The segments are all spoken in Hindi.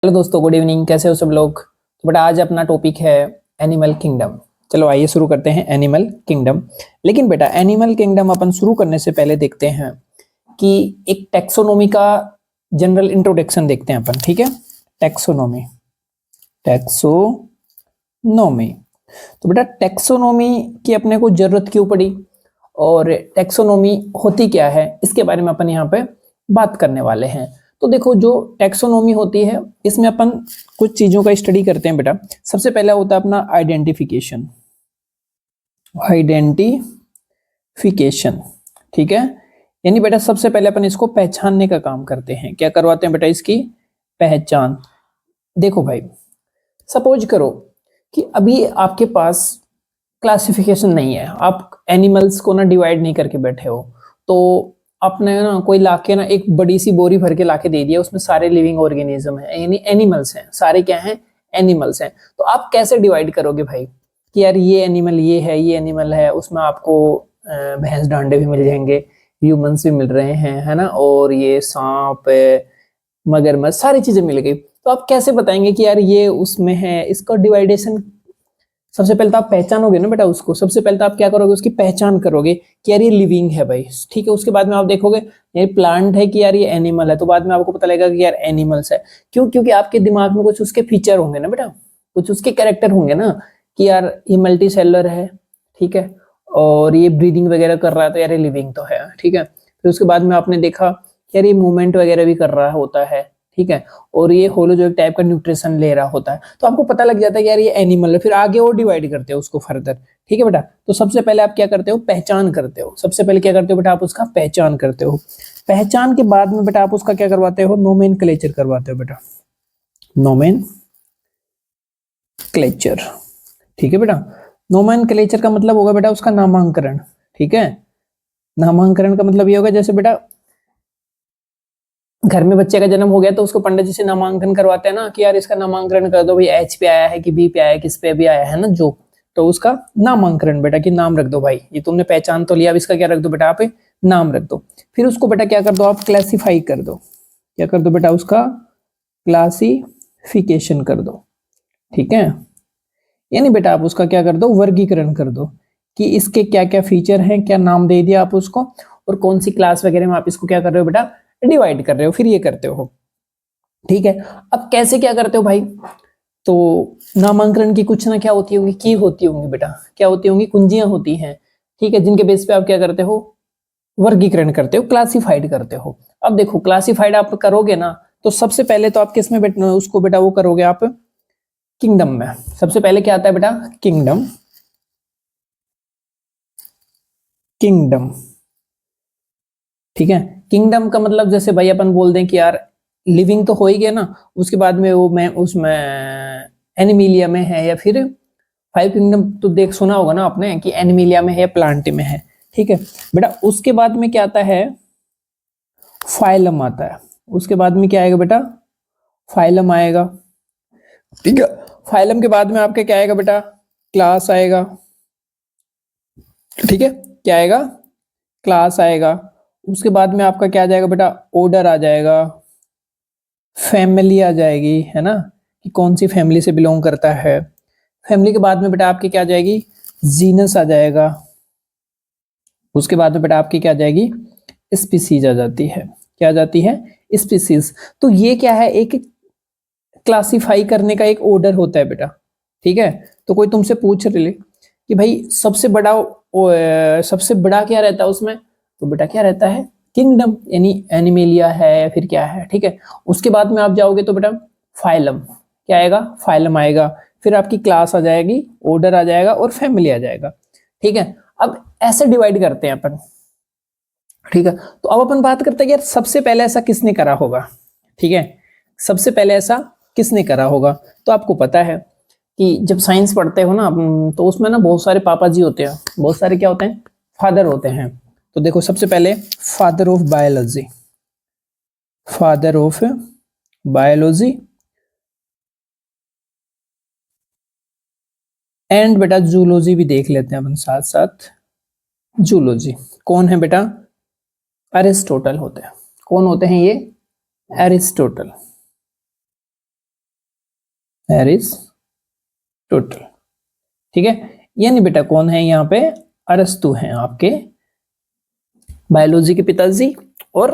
हेलो दोस्तों, गुड इवनिंग। कैसे हो सब लोग? तो बेटा आज अपना टॉपिक है एनिमल किंगडम। चलो आइए शुरू करते हैं एनिमल किंगडम। लेकिन बेटा एनिमल किंगडम अपन शुरू करने से पहले देखते हैं कि एक टैक्सोनॉमी का जनरल इंट्रोडक्शन देखते हैं अपन। ठीक है, टैक्सोनॉमी। टैक्सोनॉमी तो बेटा टैक्सोनॉमी की अपने को जरूरत क्यों पड़ी और टैक्सोनॉमी होती क्या है, इसके बारे में अपन यहाँ पे बात करने वाले हैं। तो देखो, जो टैक्सोनॉमी होती है इसमें अपन कुछ चीजों का स्टडी करते हैं बेटा। सबसे पहला होता है अपना आइडेंटिफिकेशन। आइडेंटिफिकेशन, ठीक है। यानी बेटा सबसे पहले अपन इसको पहचानने का काम करते हैं। क्या करवाते हैं बेटा? इसकी पहचान। देखो भाई, सपोज करो कि अभी आपके पास क्लासिफिकेशन नहीं है, आप एनिमल्स को ना डिवाइड नहीं करके बैठे हो, तो आपने ना कोई लाके ना एक बड़ी सी बोरी भर के लाके दे दिया, उसमें सारे लिविंग ऑर्गेनिज्म है, यानी एनिमल्स हैं, सारे क्या हैं? एनिमल्स हैं। तो आप कैसे डिवाइड करोगे भाई कि यार ये एनिमल ये है, ये एनिमल है, उसमें आपको भैंस डांडे भी मिल जाएंगे, ह्यूमंस भी मिल रहे हैं, है ना, और ये सांप मगरमच्छ सारी चीजें मिल गई। तो आप कैसे बताएंगे कि यार ये उसमें है? इसका डिवाइडेशन सबसे पहले तो आप पहचानोगे ना बेटा उसको। सबसे पहले तो आप क्या करोगे? उसकी पहचान करोगे कि यार ये लिविंग है भाई, ठीक है। उसके बाद में आप देखोगे ये प्लांट है कि यार ये एनिमल है, तो बाद में आपको पता लगेगा कि यार एनिमल्स है। क्यों? क्योंकि आपके दिमाग में कुछ उसके फीचर होंगे ना बेटा, कुछ उसके कैरेक्टर होंगे ना कि यार ये मल्टी सेलर है, ठीक है, और ये ब्रीदिंग वगैरह कर रहा है, तो यार ये लिविंग तो है, ठीक है। फिर उसके बाद में आपने देखा यार ये मूवमेंट वगैरह भी कर रहा होता है, ठीक है, और ये होलोजोइक टाइप का न्यूट्रिशन ले रहा होता है, तो आपको पता लग जाता है कि यार ये एनिमल है। फिर आगे और डिवाइड करते हो उसको फर्दर, ठीक है बेटा। तो सबसे पहले आप क्या करते हो? पहचान करते हो। सबसे पहले क्या करते हो बेटा? आप उसका पहचान करते हो। पहचान के बाद में बेटा आप उसका क्या करवाते हो? नोमेनक्लेचर करवाते हो बेटा। नोमेनक्लेचर, ठीक है बेटा। नोमेनक्लेचर का मतलब होगा बेटा उसका नामांकरण, ठीक है। नामांकरण का मतलब ये होगा जैसे बेटा घर में बच्चे का जन्म हो गया तो उसको पंडित जी से नामांकन करवाते हैं ना कि यार इसका नामांकन कर दो भाई, एच पे आया है कि बी पे आया है, किस पे भी आया है ना, जो, तो उसका नामांकन बेटा कि नाम रख दो भाई। ये तुमने पहचान तो लिया, अब इसका क्या रख दो बेटा? आप नाम रख दो। फिर उसको बेटा क्या कर दो? आप क्लासिफाई कर दो। क्या कर दो बेटा? उसका क्लासिफिकेशन कर दो, ठीक है। यानी बेटा आप उसका क्या कर दो? वर्गीकरण कर दो कि इसके क्या क्या फीचर हैं, क्या नाम दे दिया आप उसको, और कौन सी क्लास वगैरह में आप इसको क्या कर रहे हो बेटा? डिवाइड कर रहे हो। फिर ये करते हो, ठीक है। अब कैसे क्या करते हो भाई? तो नामांकन की कुछ ना क्या होती होंगी, की होती होंगी बेटा, क्या होती होंगी? कुंजियां होती हैं, ठीक है, जिनके बेस पे आप क्या करते हो? वर्गीकरण करते हो, क्लासिफाइड करते हो। अब देखो, क्लासिफाइड आप करोगे ना, तो सबसे पहले तो आप किस में उसको बेटा वो करोगे आप? किंगडम में। सबसे पहले क्या आता है बेटा? किंगडम। किंगडम, ठीक है। किंगडम का मतलब जैसे भाई अपन बोल दें कि यार लिविंग तो हो ही गया ना, उसके बाद में वो मैं उसमें एनिमिलिया में है, या फिर फाइव किंगडम तो देख सुना होगा ना आपने कि एनिमिलिया में है या प्लांट में है, ठीक है बेटा। उसके बाद में क्या आता है? फाइलम आता है। उसके बाद में क्या आएगा बेटा? फाइलम आएगा, ठीक है। फाइलम के बाद में आपके क्या आएगा बेटा? क्लास आएगा, ठीक है। क्या आएगा? क्लास आएगा। उसके बाद में आपका क्या आ जाएगा बेटा? ऑर्डर आ जाएगा, फैमिली आ जाएगी, है ना, कि कौन सी फैमिली से बिलोंग करता है। फैमिली के बाद में बेटा आपकी क्या आ जाएगी? जीनस आ जाएगा। उसके बाद में बेटा आपकी क्या आ जाएगी? स्पीसीज आ जाती है। क्या आ जाती है? स्पीसीज। तो ये क्या है? एक क्लासिफाई करने का एक ऑर्डर होता है बेटा, ठीक है। तो कोई तुमसे पूछ रहे कि भाई सबसे बड़ा क्या रहता है उसमें, तो बेटा क्या रहता है? किंगडम, यानी एनिमेलिया है या फिर क्या है, ठीक है। उसके बाद में आप जाओगे तो बेटा फाइलम, क्या आएगा? फाइलम आएगा। फिर आपकी क्लास आ जाएगी, ऑर्डर आ जाएगा, और फैमिली आ जाएगा, ठीक है। अब ऐसे डिवाइड करते हैं अपन, ठीक है। तो अब अपन बात करते हैं कि यार सबसे पहले ऐसा किसने करा होगा, ठीक है। सबसे पहले ऐसा किसने करा होगा? तो आपको पता है कि जब साइंस पढ़ते हो ना तो उसमें ना बहुत सारे पापा जी होते हैं, बहुत सारे क्या होते हैं? फादर होते हैं। तो देखो सबसे पहले father of biology, father of biology, and बेटा जूलॉजी भी देख लेते हैं अपन साथ साथ। जूलॉजी कौन है बेटा? अरिस्टोटल होते हैं। कौन होते हैं ये? Aristotle, Aristotle. ठीक है, यानी बेटा कौन है यहाँ पे, अरस्तु हैं आपके बायोलॉजी के पिताजी और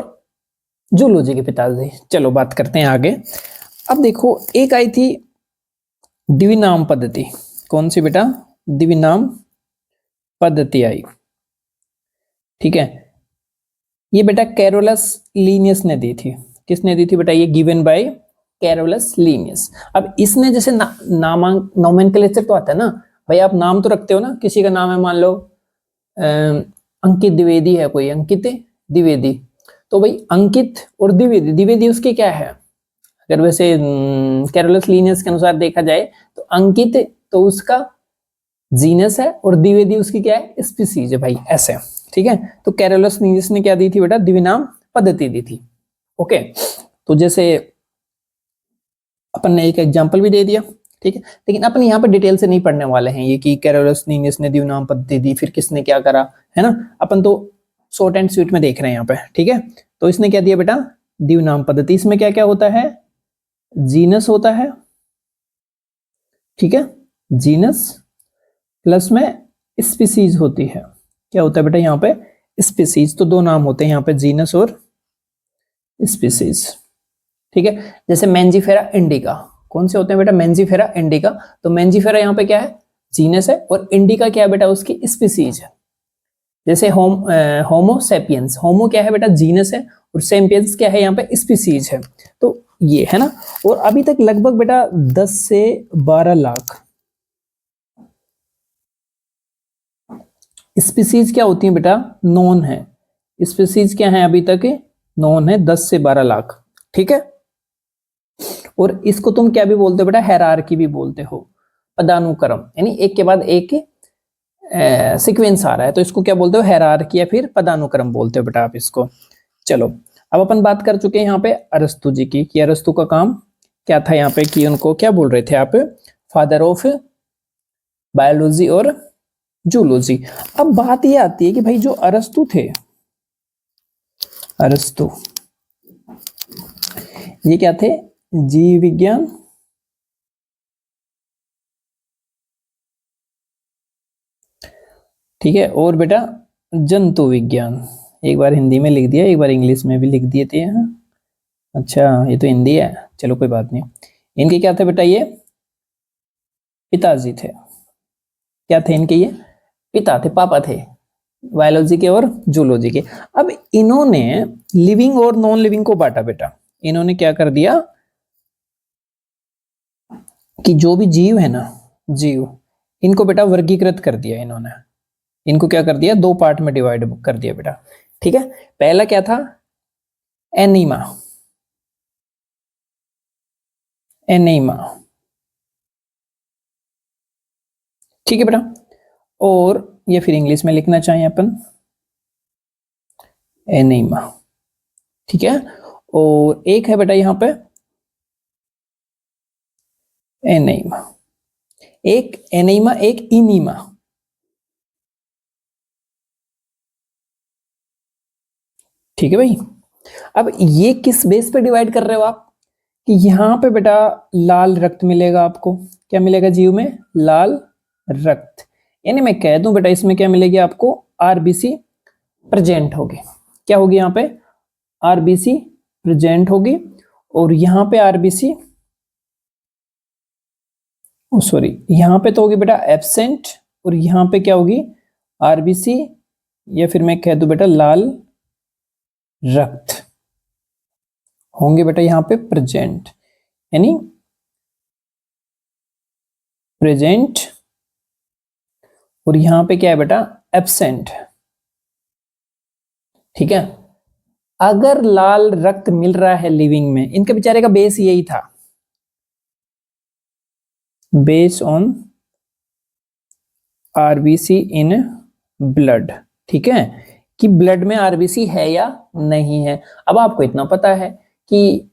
जूलॉजी के पिताजी। चलो बात करते हैं आगे। अब देखो एक आई थी द्विनाम पद्धति, कौन सी बेटा, द्विनाम पद्धति आई। ठीक है, ये बेटा कैरोलस लीनियस ने दी थी। किसने दी थी बेटा, ये गिवन बाय कैरोलस लीनियस। अब इसने जैसे नोमेनक्लेचर तो आता है ना भाई, आप नाम तो रखते हो ना, किसी का नाम है मान लो अंकित द्विवेदी है, कोई अंकित द्विवेदी, तो भाई अंकित और द्विवेदी, द्विवेदी उसकी क्या है, अगर वैसे कैरोलस लीनियस के अनुसार देखा जाए तो अंकित तो उसका जीनस है और द्विवेदी उसकी क्या है, स्पीसीज है भाई, ऐसे। ठीक है, तो कैरोलस लीनियस ने क्या दी थी बेटा, द्विनाम पद्धति दी थी। ओके, तो जैसे अपन ने एक एग्जांपल भी दे दिया। ठीक है, लेकिन अपन यहाँ पर डिटेल से नहीं पढ़ने वाले हैं ये कि कैरोलस लीनियस ने द्विनाम पद्धति दी, फिर किसने क्या करा, है ना। अपन तो शॉर्ट एंड स्वीट में देख रहे हैं यहाँ पे। ठीक है, तो इसने क्या दिया बेटा, द्विनाम पद्धति। इसमें क्या क्या होता है, जीनस होता है, ठीक है, जीनस प्लस में स्पीसीज होती है। क्या होता है बेटा यहाँ पे, स्पीसीज। तो दो नाम होते हैं यहाँ पे, जीनस और स्पीसीज। ठीक है, जैसे मेंजिफेरा इंडिका, कौन से होते हैं बेटा, मेंजिफेरा इंडिका। तो मेंजिफेरा यहाँ पे क्या है, जीनस है, और इंडिका क्या है बेटा, उसकी स्पीसीज है। जैसे होमो सेपियंस, होमो क्या है बेटा, जीनस है, और सेपियंस क्या है यहाँ पे, स्पीसीज है। तो ये है ना। और अभी तक लगभग बेटा 10 से 12 लाख स्पीसीज क्या होती है बेटा, नॉन है। स्पीसीज क्या है अभी तक, नॉन है, 10 से 12 लाख। ठीक है, और इसको तुम क्या भी बोलते हो बेटा, हायरार्की भी बोलते हो, पदानुक्रम, यानी एक के बाद एक सीक्वेंस आ रहा है, तो इसको क्या बोलते हो, हायरार्की या फिर पदानुक्रम बोलते हो बेटा आप इसको। चलो अब अपन बात कर चुके हैं यहाँ पे अरस्तु जी की, कि अरस्तु का काम क्या था यहाँ पे, कि उनको क्या बोल रहे थे आप, फादर ऑफ बायोलॉजी और जूलॉजी। अब बात ये आती है कि भाई जो अरस्तु थे, अरस्तु ये क्या थे, जीव विज्ञान ठीक है, और बेटा जंतु विज्ञान। एक बार हिंदी में लिख दिया, एक बार इंग्लिश में भी लिख दिए थे। अच्छा ये तो हिंदी है, चलो कोई बात नहीं। इनके क्या थे बेटा, ये पिताजी थे। क्या थे इनके, ये पिता थे, पापा थे बायोलॉजी के और जूलॉजी के। अब इन्होंने लिविंग और नॉन लिविंग को बांटा बेटा। इन्होंने क्या कर दिया कि जो भी जीव है ना, जीव, इनको बेटा वर्गीकृत कर दिया इन्होंने। इनको क्या कर दिया, दो पार्ट में डिवाइड कर दिया बेटा। ठीक है, पहला क्या था, एनीमा, एनीमा, ठीक है बेटा। और ये फिर इंग्लिश में लिखना चाहिए अपन, एनीमा, ठीक है। और एक है बेटा यहां पे एनीमा, एक एनीमा, एक इनीमा। ठीक है भाई। अब ये किस बेस पे डिवाइड कर रहे हो आप, कि यहां पे बेटा लाल रक्त मिलेगा आपको। क्या मिलेगा जीव में, लाल रक्त। यानी मैं कह दूं बेटा इसमें क्या मिलेगी आपको, आरबीसी प्रेजेंट होगी। क्या होगी यहाँ पे, आरबीसी प्रेजेंट होगी। और यहां पे आरबीसी, सॉरी यहां पे तो होगी बेटा एब्सेंट, और यहां पे क्या होगी, आरबीसी, या फिर मैं कह दूं बेटा लाल रक्त होंगे बेटा यहां पे प्रेजेंट, यानी प्रेजेंट। और यहां पे क्या है बेटा, एब्सेंट। ठीक है, अगर लाल रक्त मिल रहा है लिविंग में, इनके बेचारे का बेस यही था, base on RBC in blood. ठीक है, कि ब्लड में आरबीसी है या नहीं है। अब आपको इतना पता है कि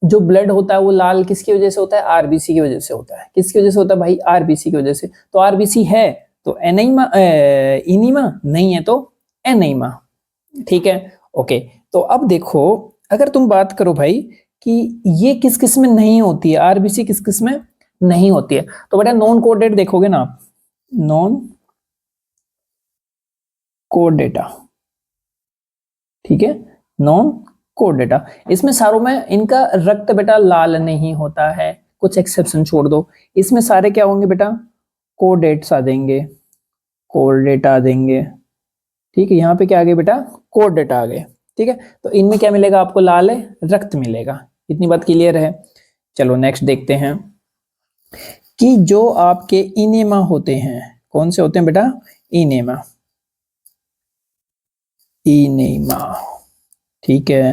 जो ब्लड होता है वो लाल किसकी वजह से होता है, आरबीसी की वजह से होता है। किसकी वजह से होता है भाई, आरबीसी की वजह से। तो आरबीसी है तो एनीमा, इनीमा नहीं है तो एनीमा। ठीक है, ओके। तो अब देखो, अगर तुम बात करो भाई कि ये किस किस में नहीं होती है, आरबीसी किस किस में नहीं होती है। तो बेटा नॉन कोड डेट देखोगे ना आप, नॉन कोड डेटा, ठीक है, नॉन कोड डेटा, इसमें सारों में इनका रक्त बेटा लाल नहीं होता है, कुछ एक्सेप्शन छोड़ दो, इसमें सारे क्या होंगे बेटा, कोड डेट्स आ देंगे, कोड डेटा आ देंगे, ठीक है, यहाँ पे क्या आ गए बेटा, कोड डेटा आ गए, ठीक है। तो इनमें क्या मिलेगा आपको, लाल रक्त मिलेगा, इतनी बात क्लियर है। चलो नेक्स्ट देखते हैं कि जो आपके इनेमा होते हैं, कौन से होते हैं बेटा, इनेमा, इनेमा, ठीक है।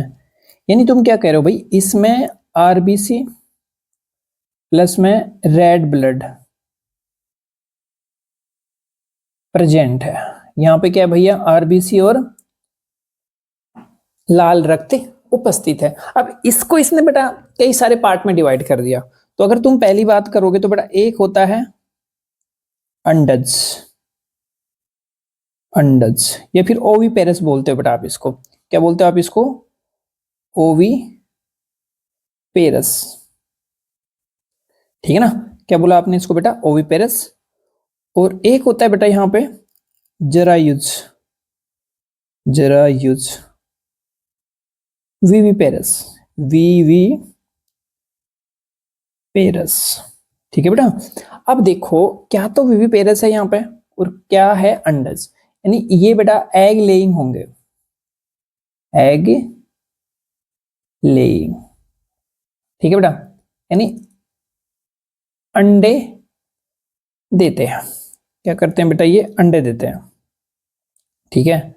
यानी तुम क्या कह रहे हो भाई, इसमें आरबीसी प्लस में रेड ब्लड प्रेजेंट है, यहाँ पे क्या है भैया, आरबीसी और लाल रक्त उपस्थित है। अब इसको इसने बेटा कई सारे पार्ट में डिवाइड कर दिया। तो अगर तुम पहली बात करोगे तो बेटा एक होता है अंडज, अंडज, या फिर ओवी पेरस बोलते हो बेटा आप इसको, क्या बोलते हो आप इसको, ओवी पेरस, ठीक है ना, क्या बोला आपने इसको बेटा, ओवी पेरस। और एक होता है बेटा यहां पे जरायुज, जरायुज, वीवी पेरस, वीवी पेरस, ठीक है बेटा। अब देखो क्या तो वीवी पेरस है यहाँ पे और क्या है अंडज, यानी ये बेटा एग लेइंग होंगे, एग लेइंग, ठीक है बेटा, यानी अंडे देते हैं, क्या करते हैं बेटा, ये अंडे देते हैं, ठीक है।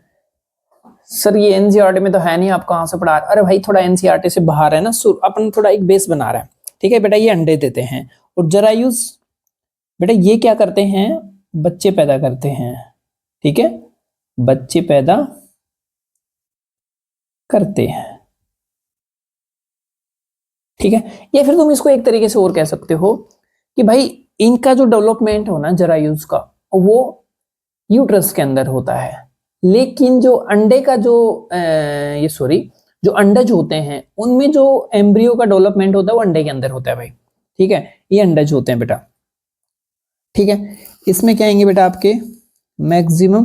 सर ये एनसीईआरटी में तो है नहीं, आप कहां से पढ़ा, अरे भाई थोड़ा एनसीईआरटी से बाहर है ना, अपन थोड़ा एक बेस बना रहा है, ठीक है बेटा, ये अंडे देते हैं। और जरायुज बेटा ये क्या करते हैं, बच्चे पैदा करते हैं, ठीक है, बच्चे पैदा करते हैं, ठीक है। या फिर तुम इसको एक तरीके से और कह सकते हो कि भाई इनका जो डेवलपमेंट हो ना जरायुज का, वो यूट्रस के अंदर होता है, लेकिन जो अंडे का जो ये सॉरी जो अंडज होते हैं उनमें जो एम्ब्रियो का डेवलपमेंट होता है वो अंडे के अंदर होता है भाई, ठीक है, ये अंडज होते हैं बेटा, ठीक है। इसमें क्या आएंगे बेटा आपके मैक्सिमम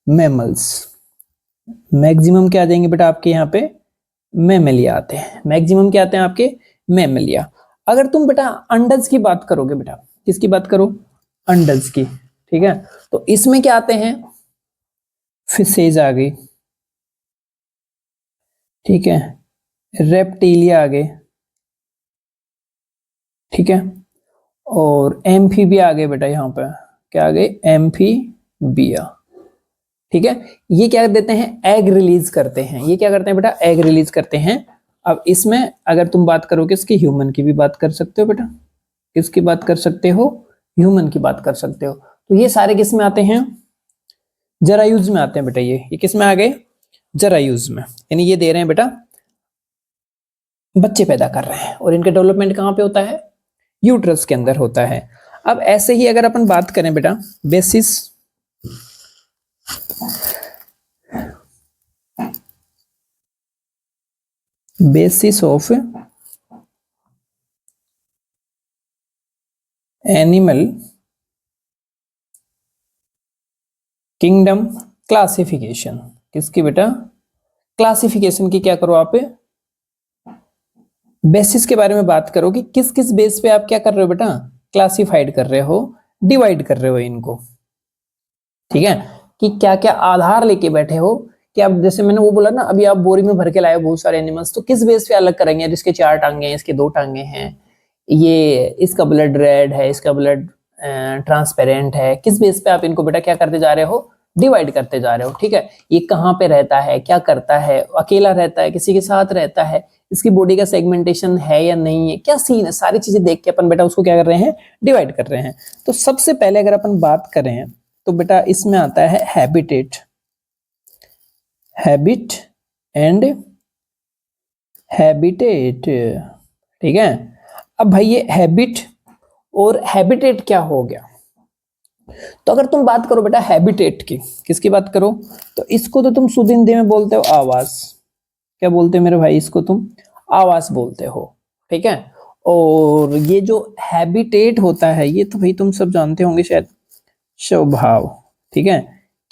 मैमल्स, मैक्सिमम क्या आ जाएंगे बेटा आपके यहाँ पे मैमेलिया आते हैं, मैक्सिमम क्या आते हैं आपके मैमेलिया। अगर तुम बेटा अंडज की बात करोगे बेटा, किसकी बात करो, अंडज की, ठीक है, तो इसमें क्या आते हैं, फिशेज आ गई, ठीक है, रेप्टिलिया आ गए, ठीक है, और एम्फीबिया आ गए बेटा, यहाँ पे क्या आ गए, एम्फीबिया, ठीक है। ये क्या देते हैं, एग रिलीज करते हैं, ये क्या करते हैं बेटा, एग रिलीज करते हैं। अब इसमें अगर तुम बात करोगे इसकी, ह्यूमन की भी बात कर सकते हो बेटा, किसकी बात कर सकते हो, ह्यूमन की बात कर सकते हो। तो ये सारे किस में आते हैं, जरायुज में आते हैं बेटा, ये किस में आ गए, जरायुज में, यानी ये दे रहे हैं बेटा बच्चे पैदा कर रहे हैं, और इनका डेवलपमेंट कहां पे होता है, यूट्रस के अंदर होता है। अब ऐसे ही अगर अपन बात करें बेटा basis, basis of animal kingdom classification, किसकी बेटा, क्लासिफिकेशन की क्या करो आप, बेसिस के बारे में बात करो कि किस किस बेस पे आप क्या कर रहे हो बेटा, क्लासिफाइड कर रहे हो, डिवाइड कर रहे हो इनको, ठीक है, कि क्या क्या आधार लेके बैठे हो, कि आप जैसे मैंने वो बोला ना, अभी आप बोरी में भर के लाए हो बहुत सारे एनिमल्स, तो किस बेस पे अलग करेंगे, जिसके 4 टांगे हैं, इसके 2 टांगे हैं, ये इसका ब्लड रेड है, इसका ब्लड ट्रांसपेरेंट है, किस बेस पे आप इनको बेटा क्या करते जा रहे हो, डिवाइड करते जा रहे हो, ठीक है। ये कहाँ पे रहता है, क्या करता है, अकेला रहता है, किसी के साथ रहता है, इसकी बॉडी का सेगमेंटेशन है या नहीं है, क्या सीन है, सारी चीजें देख के अपन बेटा उसको क्या कर रहे हैं, डिवाइड कर रहे हैं। तो सबसे पहले अगर अपन बात करें तो बेटा इसमें आता है हैबिटेट, हैबिट एंड हैबिटेट, ठीक है। अब भाई ये हैबिट और हैबिटेट क्या हो गया, तो अगर तुम बात करो बेटा हैबिटेट की, किसकी बात करो, तो इसको तो तुम शुद्ध हिंदी में बोलते हो आवास, क्या बोलते हो मेरे भाई, इसको तुम आवास बोलते हो, ठीक है। और ये जो हैबिटेट होता है ये तो भाई तुम सब जानते होंगे शायद, स्वभाव, ठीक है,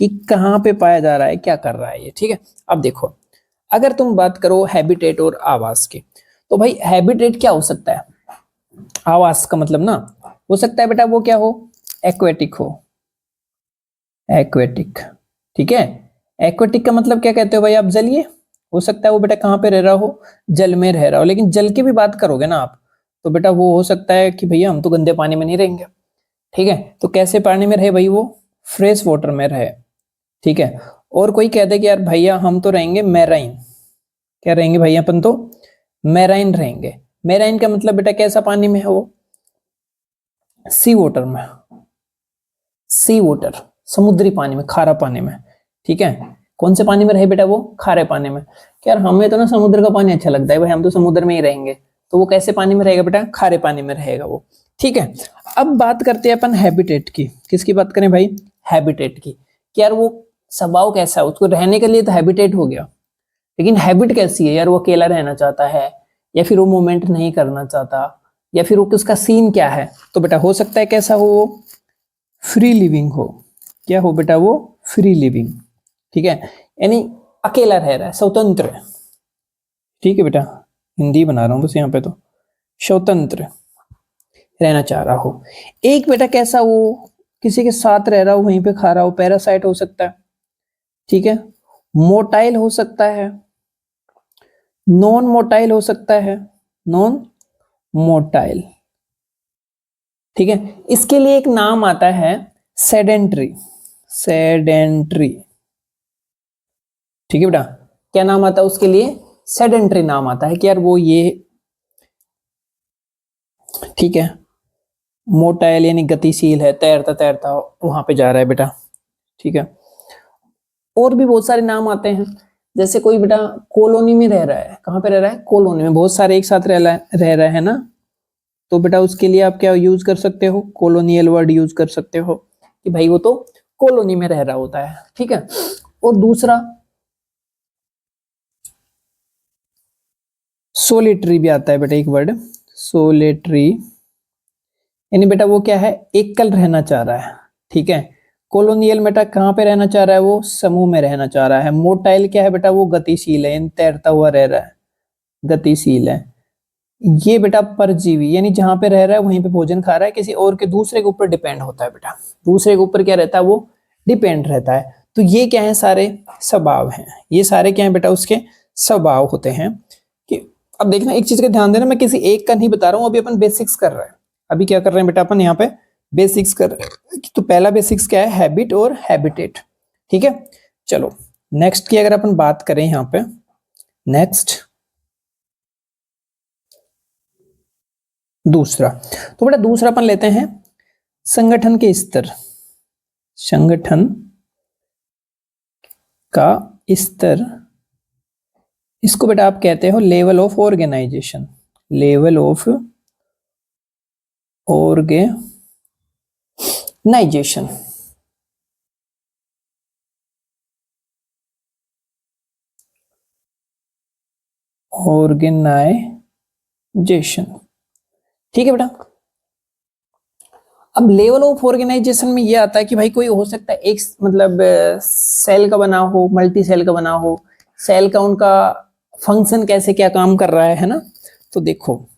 कि कहाँ पे पाया जा रहा है, क्या कर रहा है ये, ठीक है। अब देखो, अगर तुम बात करो हैबिटेट और आवास की, तो भाई हैबिटेट क्या हो सकता है, आवास का मतलब ना हो सकता है बेटा वो क्या हो, एक्वेटिक हो, एक्वेटिक, ठीक है। एक्वेटिक का मतलब क्या कहते हो भाई आप, जलीय, हो सकता है वो बेटा कहाँ पे रह रहा हो, जल में रह रहा हो। लेकिन जल की भी बात करोगे ना आप, तो बेटा वो हो सकता है कि भैया हम तो गंदे पानी में नहीं रहेंगे, ठीक है, तो कैसे पानी में रहे भाई, वो फ्रेश वाटर में रहे, ठीक है। और कोई कहते कि यार भैया हम तो रहेंगे मैराइन, क्या रहेंगे भैया अपन तो मैराइन रहेंगे। मैराइन का मतलब बेटा कैसा पानी में है वो, सी वाटर में, सी वाटर, समुद्री पानी में, खारा पानी में, ठीक है। कौन से पानी में रहे बेटा वो, खारे पानी में। क्या यार हमें तो ना समुद्र का पानी अच्छा लगता है भाई, हम तो समुद्र में ही रहेंगे, तो वो कैसे पानी में रहेगा बेटा, खारे पानी में रहेगा वो, ठीक है। अब बात करते हैं अपन हैबिटेट की, किसकी बात करें भाई, हैबिटेट की। कि यार वो स्वभाव कैसा है, उसको रहने के लिए तो हैबिटेट हो गया, लेकिन हैबिट कैसी है यार, वो अकेला रहना चाहता है, या फिर वो मूवमेंट नहीं करना चाहता, या फिर वो उसका सीन क्या है। तो बेटा हो सकता है कैसा हो वो, फ्री लिविंग हो, क्या हो बेटा वो, फ्री लिविंग, ठीक है, यानी अकेला रह रहा है, स्वतंत्र, ठीक है बेटा, हिंदी बना रहा हूं बस यहाँ पे, तो स्वतंत्र रहना चाह रहा हो। एक बेटा कैसा वो, किसी के साथ रह रहा हो, वहीं पे खा रहा हो, पैरासाइट हो सकता है, ठीक है। मोटाइल हो सकता है, नॉन मोटाइल हो सकता है, नॉन मोटाइल, ठीक है। इसके लिए एक नाम आता है सेडेंट्री, सेडेंट्री, ठीक है बेटा, क्या नाम आता है उसके लिए, सेडेंट्री नाम आता है कि यार वो ये, ठीक है, मोटाइल यानी गतिशील है, तैरता तैरता वहां पे जा रहा है बेटा, ठीक है। और भी बहुत सारे नाम आते हैं, जैसे कोई बेटा कॉलोनी में रह रहा है, कहाँ पे रह रहा है, कॉलोनी में, बहुत सारे एक साथ रह रहा है ना, तो बेटा उसके लिए आप क्या यूज कर सकते हो, कॉलोनियल वर्ड यूज कर सकते हो, कि भाई वो तो कॉलोनी में रह रहा होता है, ठीक है। और दूसरा सोलिटरी भी आता है बेटा एक वर्ड, सोलिटरी, यानी बेटा वो क्या है, एकल रहना चाह रहा है, ठीक है। कॉलोनियल बेटा कहाँ पे रहना चाह रहा है, वो समूह में रहना चाह रहा है। मोटाइल क्या है बेटा, वो गतिशील है, तैरता हुआ रह रहा है, गतिशील है। ये बेटा परजीवी, यानी जहां पे रह रहा है वहीं पे भोजन खा रहा है, किसी और के दूसरे के ऊपर डिपेंड होता है बेटा, दूसरे के ऊपर क्या रहता है, वो डिपेंड रहता है। तो ये क्या है, सारे स्वभाव हैं, ये सारे क्या है बेटा, उसके स्वभाव होते हैं। कि अब देखना एक चीज का ध्यान देना, मैं किसी एक का नहीं बता रहा हूं, अभी अपन बेसिक्स कर रहे हैं, अभी क्या कर रहे हैं बेटा, अपन यहाँ पे बेसिक्स कर रहे हैं। तो पहला बेसिक्स क्या है, हैबिट और हैबिटेट, ठीक है। चलो नेक्स्ट की अगर अपन बात करें यहाँ पे, नेक्स्ट दूसरा, तो बेटा दूसरा अपन लेते हैं संगठन के स्तर, संगठन का स्तर, इसको बेटा आप कहते हो level of organisation, level of organisation, organisation, ठीक है बेटा। अब लेवल ऑफ ऑर्गेनाइजेशन में ये आता है कि भाई कोई हो सकता है एक मतलब सेल का बना हो, मल्टी सेल का बना हो, सेल का उनका फंक्शन कैसे क्या काम कर रहा है ना। तो देखो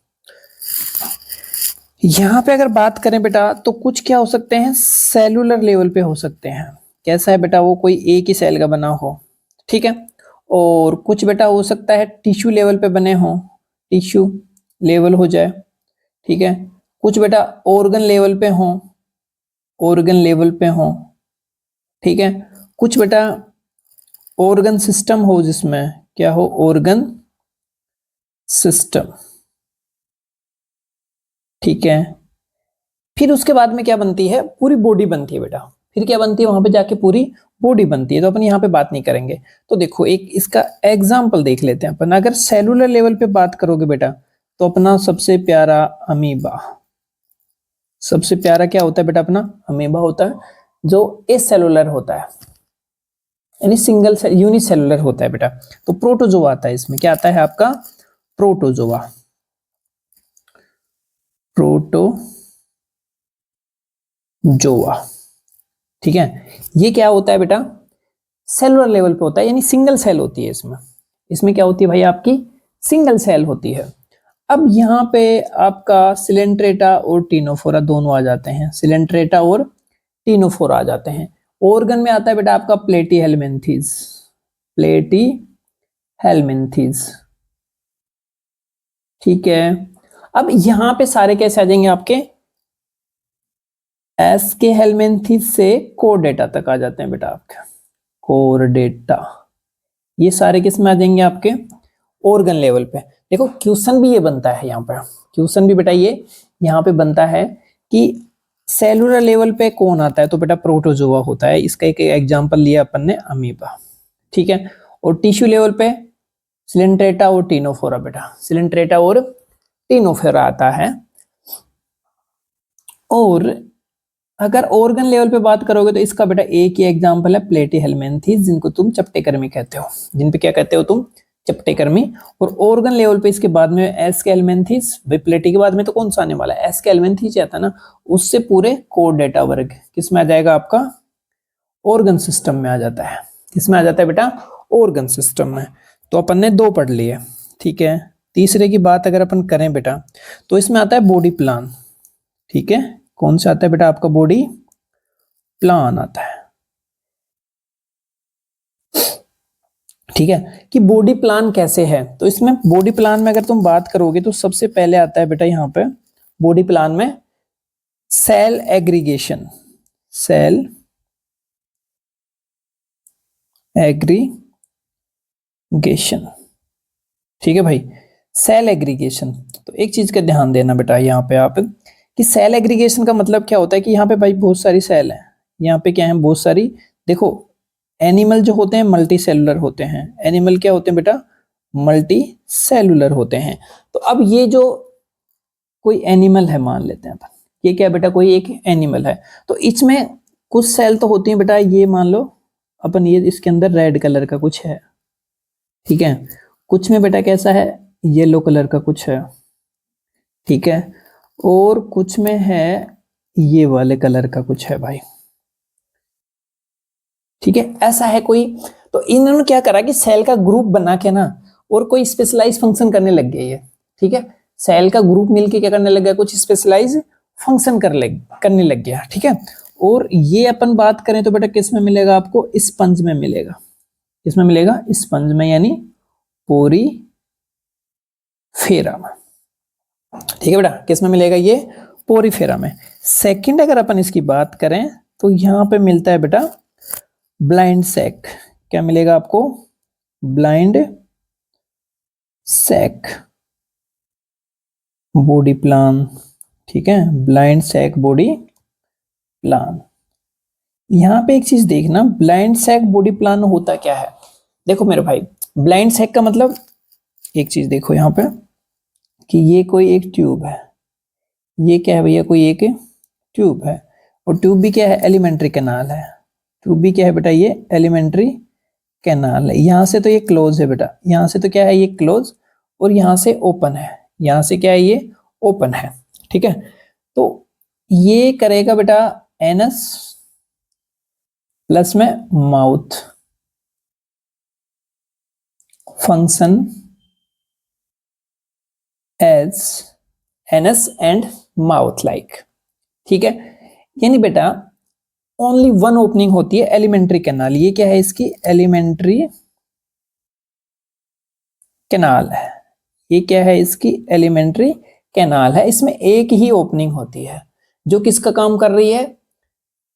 यहां पे अगर बात करें बेटा, तो कुछ क्या हो सकते हैं, सेलुलर लेवल पे हो सकते हैं, कैसा है बेटा, वो कोई एक ही सेल का बना हो, ठीक है। और कुछ बेटा हो सकता है टिश्यू लेवल पे बने हो, टिश्यू लेवल हो जाए, ठीक है। कुछ बेटा ऑर्गन लेवल पे हो, ऑर्गन लेवल पे हो, ठीक है। कुछ बेटा ऑर्गन सिस्टम हो, जिसमें क्या हो, ऑर्गन सिस्टम, ठीक है। फिर उसके बाद में क्या बनती है, पूरी बॉडी बनती है बेटा, फिर क्या बनती है वहां पे जाके, पूरी बॉडी बनती है, तो अपन यहाँ पे बात नहीं करेंगे। तो देखो एक इसका एग्जाम्पल देख लेते हैं अपन, अगर सेलुलर लेवल पे बात करोगे बेटा, तो अपना सबसे प्यारा अमीबा, सबसे प्यारा क्या होता है बेटा, अपना अमीबा होता है, जो एसेलुलर होता है, यानी सिंगल यूनिसेलुलर होता है बेटा। तो प्रोटोजोआ आता है इसमें, क्या आता है आपका, प्रोटोजोआ, जोआ। ठीक है, ये क्या होता है बेटा, सेलुलर लेवल पे होता है, यानी सिंगल सेल होती है इसमें। इसमें क्या होती है भाई, आपकी सिंगल सेल होती है। अब यहाँ पे आपका सिलेंट्रेटा और टीनोफोरा दोनों आ जाते हैं, सिलेंट्रेटा और टीनोफोरा आ जाते हैं। ऑर्गन में आता है बेटा आपका प्लेटी हेलमिंथीज, प्लेटी हेलमिंथीज। ठीक है, अब यहां पे सारे कैसे आ जाएंगे आपके, एस के हेलमिंथीज से कोरडेटा तक आ जाते हैं बेटा आपके, कोरडेटा। ये सारे किस में आ जाएंगे आपके, ऑर्गन लेवल पे। देखो क्वेश्चन भी ये बनता है यहाँ पे, क्वेश्चन भी बेटा ये यहाँ पे बनता है कि सेलुलर लेवल पे कौन आता है, तो बेटा प्रोटोजोआ होता है। इसका एक एग्जांपल लिया अपन ने, अमीबा। ठीक है, और टिश्यू लेवल पे सिलेंट्रेटा और टीनोफोरा बेटा, सिलेंट्रेटा और टीनोफोरा आता है। और अगर ऑर्गन लेवल पे बात करोगे तो इसका बेटा एक ही एग्जांपल है प्लेटीहेलमिन्थीज, जिनको तुम चपटेकर्मी कहते हो, जिन पे क्या कहते हो तुम, चपटेकर्मी। और ऑर्गन लेवल पे इसके बाद में एस्केल्मेंथीज, प्लेटी के बाद में तो कौन सा आने वाला है, एस्केल्मेंथीज आता है ना, उससे पूरे कोरडेटा वर्ग किस में आ जाएगा आपका, ऑर्गन सिस्टम में आ जाता है। किस में आ जाता है बेटा, ऑर्गन सिस्टम में। तो अपन ने दो पढ़ लिए। ठीक है, तीसरे की बात अगर अपन करें बेटा, तो इसमें आता है बॉडी प्लान। ठीक है, कौन सा आता है बेटा आपका, बॉडी प्लान आता है। ठीक है, कि बॉडी प्लान कैसे है, तो इसमें बॉडी प्लान में अगर तुम बात करोगे तो सबसे पहले आता है बेटा यहाँ पे बॉडी प्लान में सेल एग्रीगेशन, सेल एग्रीगेशन। ठीक है भाई, सेल एग्रीगेशन। तो एक चीज का ध्यान देना बेटा यहाँ पे आप, कि सेल एग्रीगेशन का मतलब क्या होता है, कि यहाँ पे भाई बहुत सारी सेल है, यहाँ पे क्या है, बहुत सारी। देखो एनिमल जो होते हैं मल्टी सेलुलर होते हैं, एनिमल क्या होते हैं बेटा, मल्टी सेलुलर होते हैं। तो अब ये जो कोई एनिमल है मान लेते हैं अपन, ये क्या बेटा, कोई एक एनिमल है, तो इसमें कुछ सेल तो होती है बेटा, ये मान लो अपन, ये इसके अंदर रेड कलर का कुछ है। ठीक है, कुछ में बेटा कैसा है, येलो कलर का कुछ है। ठीक है, और कुछ में है ये वाले कलर का कुछ है भाई। ठीक है, ऐसा है कोई। तो इन्होंने क्या करा कि सेल का ग्रुप बना के ना, और कोई स्पेशलाइज फंक्शन करने लग गए ये। ठीक है, सेल का ग्रुप मिलके क्या करने लग गया, कुछ स्पेशलाइज फंक्शन करने लग गया। ठीक है, और ये अपन बात करें तो बेटा किस में मिलेगा आपको, स्पंज में मिलेगा। किसमें मिलेगा, स्पंज में, यानी पोरीफेरा में। ठीक है बेटा, किस में मिलेगा ये, पोरीफेरा में। सेकंड अगर अपन इसकी बात करें तो यहां पे मिलता है बेटा ब्लाइंड सैक। क्या मिलेगा आपको, ब्लाइंड सैक बॉडी प्लान। ठीक है, ब्लाइंड सैक बॉडी प्लान। यहां पे एक चीज देखना, ब्लाइंड सैक बॉडी प्लान होता क्या है। देखो मेरे भाई, ब्लाइंड सैक का मतलब, एक चीज देखो यहां पे, कि ये कोई एक ट्यूब है, ये क्या है भैया, कोई एक ट्यूब है, और ट्यूब भी क्या है, एलिमेंट्री कैनाल है। ट्यूब भी क्या है बेटा, ये एलिमेंट्री कैनाल है। यहां से तो ये क्लोज है बेटा, यहां से तो क्या है, ये क्लोज, और यहां से ओपन है, यहां से क्या है, ये ओपन है। ठीक है, तो ये करेगा बेटा एनस प्लस में mouth function as anus and mouth like. ठीक है, यानी बेटा ओनली वन ओपनिंग होती है, एलिमेंट्री कैनाल। ये क्या है, इसकी एलिमेंट्री कैनाल है। ये क्या है, इसकी एलिमेंट्री कैनाल है। इसमें एक ही ओपनिंग होती है, जो किसका काम कर रही है,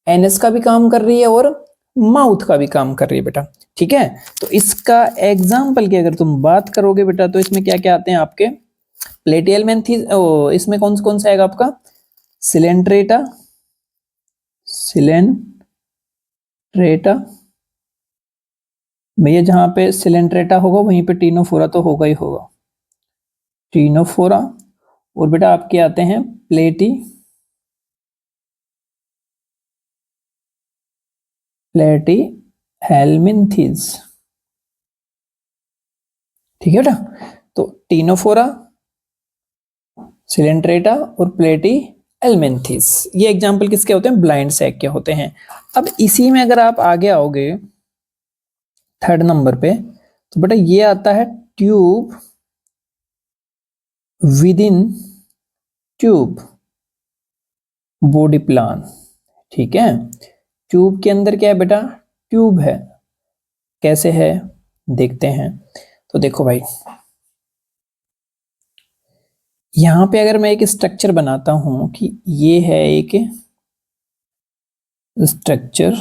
एनएस का भी काम कर रही है और माउथ का भी काम कर रही है बेटा। ठीक है, तो इसका एग्जाम्पल की अगर तुम बात करोगे बेटा, तो इसमें क्या क्या आते हैं आपके, प्लेटिहेलमिन्थीज, इसमें कौन कौन सा आएगा आपका, सिलेंट्रेटा, सिलेंट्रेटा भैया, जहां पे सिलेंट्रेटा होगा वहीं पे टीनोफोरा तो होगा ही होगा, टीनोफोरा। और बेटा आपके आते हैं प्लेटिहेलमिन्थीज। ठीक है बेटा, तो टीनोफोरा, सिलेंट्रेटा और प्लेटी एलमेंथिस। ये एग्जाम्पल किसके होते हैं? ब्लाइंड सैक के होते हैं। अब इसी में अगर आप आगे आओगे थर्ड नंबर पे, तो बेटा ये आता है tube with in tube body plan. ठीक है, ट्यूब के अंदर क्या है बेटा? ट्यूब है। कैसे है देखते हैं। तो देखो भाई, यहां पे अगर मैं एक स्ट्रक्चर बनाता हूं कि ये है एक स्ट्रक्चर,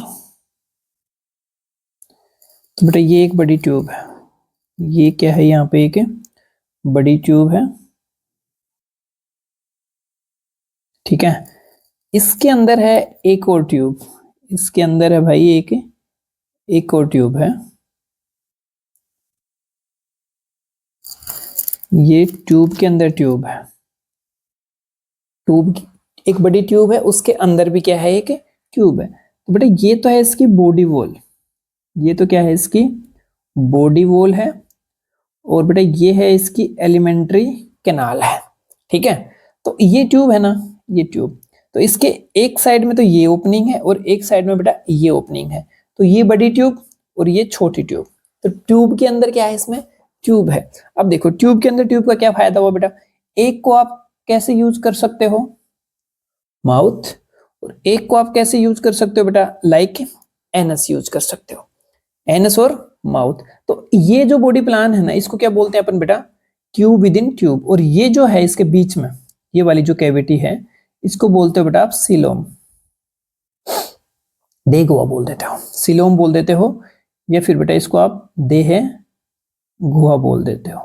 तो बेटा ये एक बड़ी ट्यूब है। ये क्या है? यहाँ पे एक बड़ी ट्यूब है। ठीक है, इसके अंदर है एक और ट्यूब। इसके अंदर है भाई एक और ट्यूब है। ये ट्यूब के अंदर ट्यूब है। ट्यूब एक बड़ी ट्यूब है, उसके अंदर भी क्या है? एक ट्यूब है। तो बेटा ये तो है इसकी बॉडी वॉल। ये तो क्या है? इसकी बॉडी वॉल है। और बेटा ये है इसकी एलिमेंट्री कैनाल है। ठीक है, तो ये ट्यूब है ना, ये ट्यूब, तो इसके एक साइड में तो ये ओपनिंग है और एक साइड में बेटा ये ओपनिंग है। तो ये बड़ी ट्यूब और ये छोटी ट्यूब। तो ट्यूब के अंदर क्या है? इसमें ट्यूब है। अब देखो ट्यूब के अंदर ट्यूब का क्या फायदा हुआ बेटा? एक को आप कैसे यूज कर सकते हो? माउथ। और एक को आप कैसे यूज कर सकते हो बेटा? लाइक एनस यूज कर सकते हो, एनस और माउथ। तो ये जो बॉडी प्लान है ना, इसको क्या बोलते हैं अपन बेटा? Tube with in tube. और ये जो है इसके बीच में, ये वाली जो कैविटी है, इसको बोलते हो बेटा आप सीलोम। देगुआ बोल देते हो, सीलोम बोल देते हो, या फिर बेटा इसको आप देह गुहा बोल देते हो।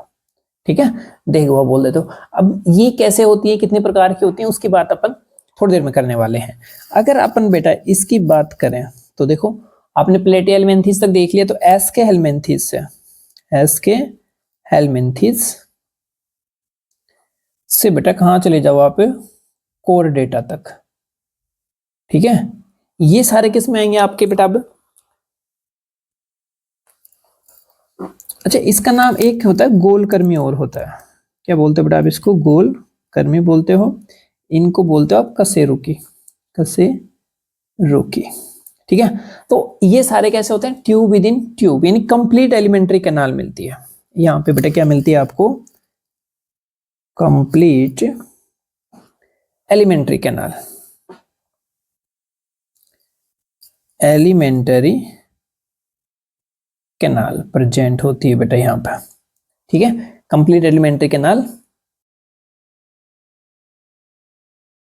ठीक है, देह गुहा बोल देते हो। अब ये कैसे होती है, कितने प्रकार की होती है, उसकी बात अपन थोड़ी देर में करने वाले हैं। अगर अपन बेटा इसकी बात करें तो देखो, आपने प्लेटी हेलमिंथेस तक देख लिया, तो एस के हेलमिंथेस से, एस के हेलमिंथेस से बेटा कहां चले जाओ आप? कोरडेटा तक। ठीक है, ये सारे किस में आएंगे आपके बेटा? अब अच्छा, इसका नाम एक होता है गोल कर्मी और होता है। क्या बोलते हो बेटा आप इसको? गोल कर्मी बोलते हो। इनको बोलते हो आप कशेरुकी, कशेरुकी। ठीक है, तो ये सारे कैसे होते हैं? ट्यूब विद इन ट्यूब, यानी कंप्लीट एलिमेंट्री कैनाल मिलती है। यहां पे बेटा क्या मिलती है आपको? Complete alimentary canal, elementary canal present होती है बेटा यहां पर। ठीक है, कंप्लीट एलिमेंट्री कैनाल